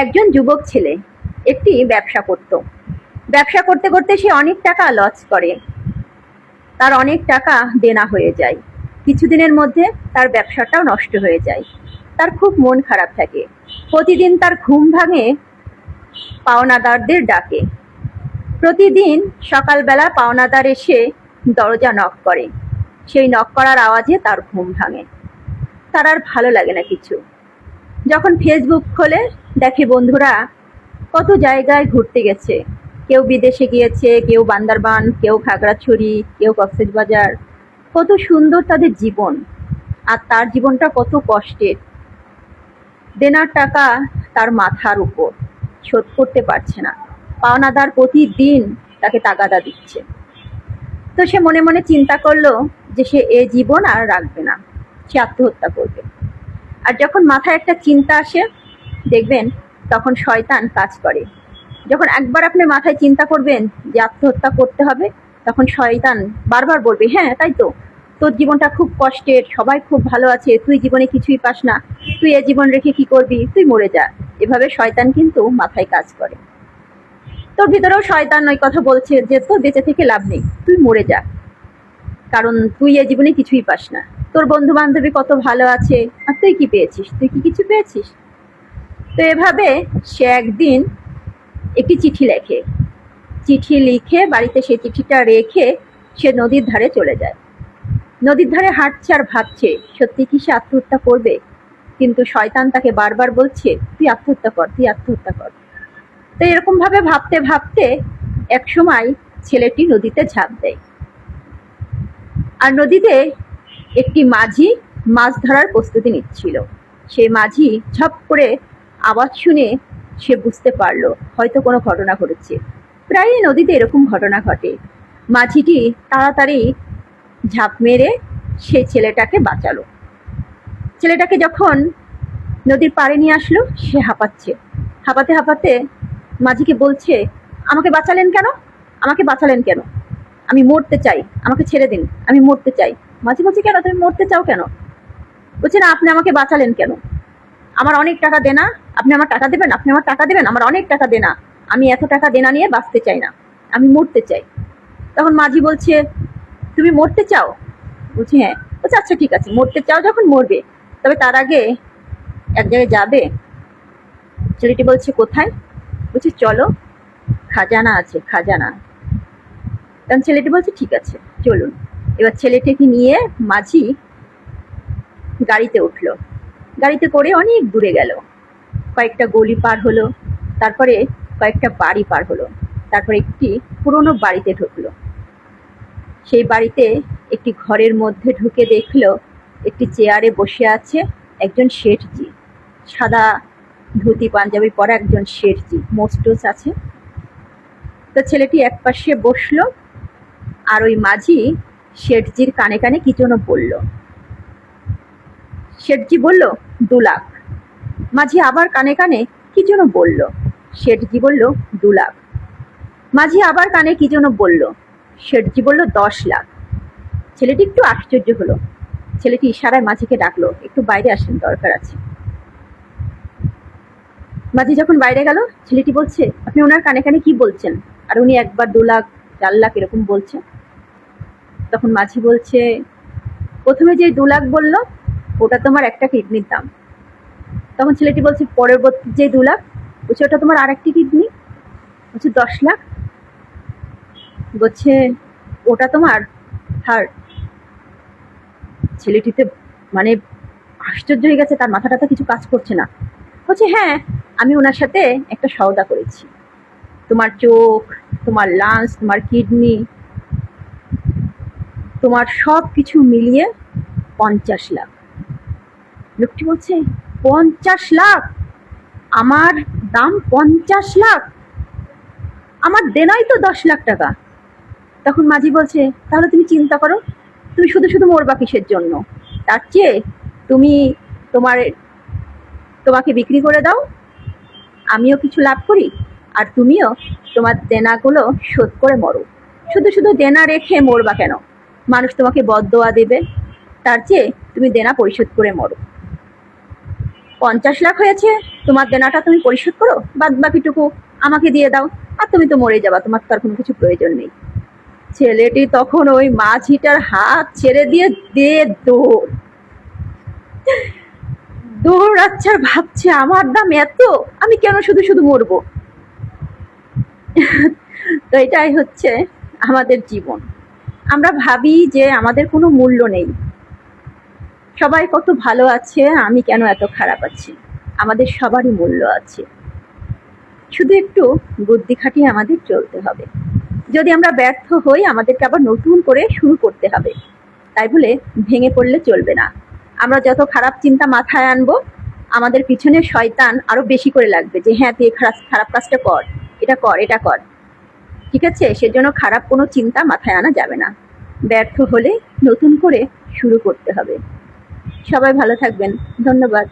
একজন যুবক ছেলে একটি ব্যবসা করত। ব্যবসা করতে করতে সে অনেক টাকা লস করে, তার অনেক টাকা দেনা হয়ে যায়। কিছুদিনের মধ্যে তার ব্যবসাটাও নষ্ট হয়ে যায়। তার খুব মন খারাপ থাকে। প্রতিদিন তার ঘুম ভাঙে পাওনাদারদের ডাকে। প্রতিদিন সকালবেলা পাওনাদার এসে দরজা নক করে। সেই নক করার আওয়াজে তার ঘুম ভাঙে। তার আর ভালো লাগে না কিছু। যখন ফেসবুক খোলে, দেখে বন্ধুরা কত জায়গায় ঘুরতে গেছে। কেউ বিদেশে গিয়েছে, কেউ বান্দরবান, কেউ খাগড়াছড়ি, কেউ কক্সবাজার। কত সুন্দর তাদের জীবন, আর তার জীবনটা কত কষ্টের। দেনার টাকা তার মাথার উপর, শোধ করতে পারছে না। পাওনাদার প্রতিদিন তাকে তাগাদা দিচ্ছে। তো সে মনে মনে চিন্তা করলো যে সে এ জীবন আর রাখবে না, সে আত্মহত্যা করবে। আর যখন মাথায় একটা চিন্তা আসে, দেখবেন তখন শয়তান কাজ করে। যখন একবার আপনি মাথায় চিন্তা করবেন যে আত্মহত্যা করতে হবে, তখন শয়তান বারবার বলবে, হ্যাঁ তাই তো, তোর জীবনটা খুব কষ্টের, সবাই খুব ভালো আছে, তুই জীবনে কিছুই পাস না, তুই এ জীবন রেখে কি করবি, তুই মরে যা। এভাবে শয়তান কিন্তু মাথায় কাজ করে। তোর ভিতরেও শয়তান ওই কথা বলছে যে তোর বেঁচে থেকে লাভ নেই, তুই মরে যা, কারণ তুই এ জীবনে কিছুই পাস না। তোর বন্ধু বান্ধবী কত ভালো আছে, আর তুই কি পেয়েছিস, তুই কি কিছু পেয়েছিস? তো এভাবে সে একদিন একটি চিঠি লেখে। চিঠি লিখে বাড়িতে সেই চিঠিটা রেখে সে নদীর ধারে চলে যায়। নদীর ধারে হাঁটছে আর ভাবছে সত্যি কি সে আত্মহত্যা করবে, কিন্তু শয়তান তাকে বারবার বলছে তুই আত্মহত্যা কর, তুই আত্মহত্যা কর। তো এরকম ভাবে ভাবতে ভাবতে এক সময় ছেলেটি নদীতে ঝাঁপ দেয়। আর নদীতে একটি মাঝি মাছ ধরার প্রস্তুতি নিচ্ছিল। সেই মাঝি ঝপ করে আওয়াজ শুনে সে বুঝতে পারলো হয়তো কোনো ঘটনা ঘটেছে। প্রায়ই নদীতে এরকম ঘটনা ঘটে। মাঝিটি তাড়াতাড়ি ঝাঁপ মেরে সেই ছেলেটাকে বাঁচালো। ছেলেটাকে যখন নদীর পাড়ে নিয়ে আসলো, সে হাঁপাচ্ছে। হাঁপাতে হাঁপাতে মাঝিকে বলছে, আমাকে বাঁচালেন কেন, আমাকে বাঁচালেন কেন, আমি মরতে চাই, আমাকে ছেড়ে দিন, আমি মরতে চাই। মাঝি বলছে, কেন তুমি মরতে চাও কেন? বলছে, না আপনি আমাকে বাঁচালেন কেন, আমার অনেক টাকা দেনা, আপনি আমার টাকা দেবেন, আপনি আমার টাকা দেবেন, আমার অনেক টাকা দেনা, আমি এত টাকা দেনা নিয়ে বাঁচতে চাই না, আমি মরতে চাই। তখন মাঝি বলছে, তুমি মরতে চাও? বলছি হ্যাঁ। বলছে আচ্ছা ঠিক আছে, মরতে চাও যখন মরবে, তবে তার আগে এক জায়গায় যাবে। ছেলেটি বলছে কোথায়? বলছে চলো, খাজানা আছে, খাজানা। তখন ছেলেটি বলছে ঠিক আছে চলুন। এবার ছেলেটিকে নিয়ে মাঝি গাড়িতে উঠলো। গাড়িতে করে অনেক দূরে গেল, কয়েকটা গলি পার হলো, তারপরে কয়েকটা বাড়ি পার হলো, তারপরে একটি পুরনো বাড়িতে ঢুকলো। সেই বাড়িতে একটি ঘরের মধ্যে ঢুকে দেখলো একটি চেয়ারে বসে আছে একজন শেঠজি। সাদা ধুতি পাঞ্জাবি পরা একজন শেঠজি, মোস্টোস আছে। তো ছেলেটি এক পাশে বসলো, আর ওই মাঝি শেঠজির কানে কানে কি যেন বলল। শেঠজি বলল 2 লাখ। মাঝি আবার কানে কানে কি যেন বলল। শেঠজি বলল 2 লাখ। মাঝি আবার কানে কি যেন বলল। শেঠজি বলল 10 লাখ। ছেলেটি একটু আশ্চর্য হলো। ছেলেটি ইশারায় মাঝিকে ডাকলো, একটু বাইরে আসেন, দরকার আছে। মাঝি যখন বাইরে গেল, ছেলেটি বলছে, আপনি ওনার কানে কানে কি বলছেন, আর উনি একবার 2 লাখ 4 লাখ এরকম বলছে। তখন মাঝি বলছে, প্রথমে যে 2 লাখ বললো ওটা তোমার একটা কিডনির দাম। তখন ছেলেটি বলছে, পরবর্তী যে 2 লাখ বলছে ওটা তোমার আর একটি কিডনি। বলছে 10 লাখ। বলছে ওটা তোমার হার্ট। ছেলেটিতে মানে আশ্চর্য হয়ে গেছে, তার মাথাটাতে কিছু কাজ করছে না। বলছে হ্যাঁ, আমি ওনার সাথে একটা সওদা করেছি, তোমার চোখ, তোমার লাংস, তোমার কিডনি, তোমার সব কিছু মিলিয়ে 50 লাখ। লোকটি বলছে 50 লাখ? আমার দাম 50 লাখ? আমার দেনাই তো 10 লাখ টাকা। তখন মাঝি বলছে, তাহলে তুমি চিন্তা করো, তুমি শুধু শুধু মরবা কিসের জন্য? তার চেয়ে তুমি তোমাকে বিক্রি করে দাও, আমিও কিছু লাভ করি, আর তুমিও তোমার দেনাগুলো শোধ করে মরো। শুধু শুধু দেনা রেখে মরবা কেন? মানুষ তোমাকে বদদোয়া দেবে, তার চেয়ে তুমি দেনা পরিশোধ করে মরো। 50 লাখ হয়েছে, তোমার দেনাটা তুমি পরিশোধ করো, বাদ বাকিটুকু আমাকে দিয়ে দাও, আর তুমি তো মরে যাবা, তোমার তো আর কোনো কিছু প্রয়োজন নেই। ছেলেটি তখন ওই মাঝিটার হাত ছেড়ে দিয়ে দৌড় দৌড়াচ্ছে, আর ভাবছে আমার দাম এত, আমি কেন শুধু শুধু মরবো। তো এটাই হচ্ছে আমাদের জীবন। আমরা ভাবি যে আমাদের কোনো মূল্য নেই, সবাই কত ভালো আছে, আমি কেন এত খারাপ আছি। আমাদের সবারই মূল্য আছে, শুধু একটু বুদ্ধি খাটিয়ে আমাদের চলতে হবে। যদি আমরা ব্যর্থ হই, আমাদেরকে আবার নতুন করে শুরু করতে হবে। তাই বলে ভেঙে পড়লে চলবে না। আমরা যত খারাপ চিন্তা মাথায় আনবো, আমাদের পিছনে শয়তান আরো বেশি করে লাগবে যে হ্যাঁ তুই খারাপ কাজটা কর, এটা কর, এটা কর। ঠিক আছে, সেজন্য খারাপ কোনো চিন্তা মাথায় আনা যাবে না। ব্যর্থ হলে নতুন করে শুরু করতে হবে। সবাই ভালো থাকবেন, ধন্যবাদ।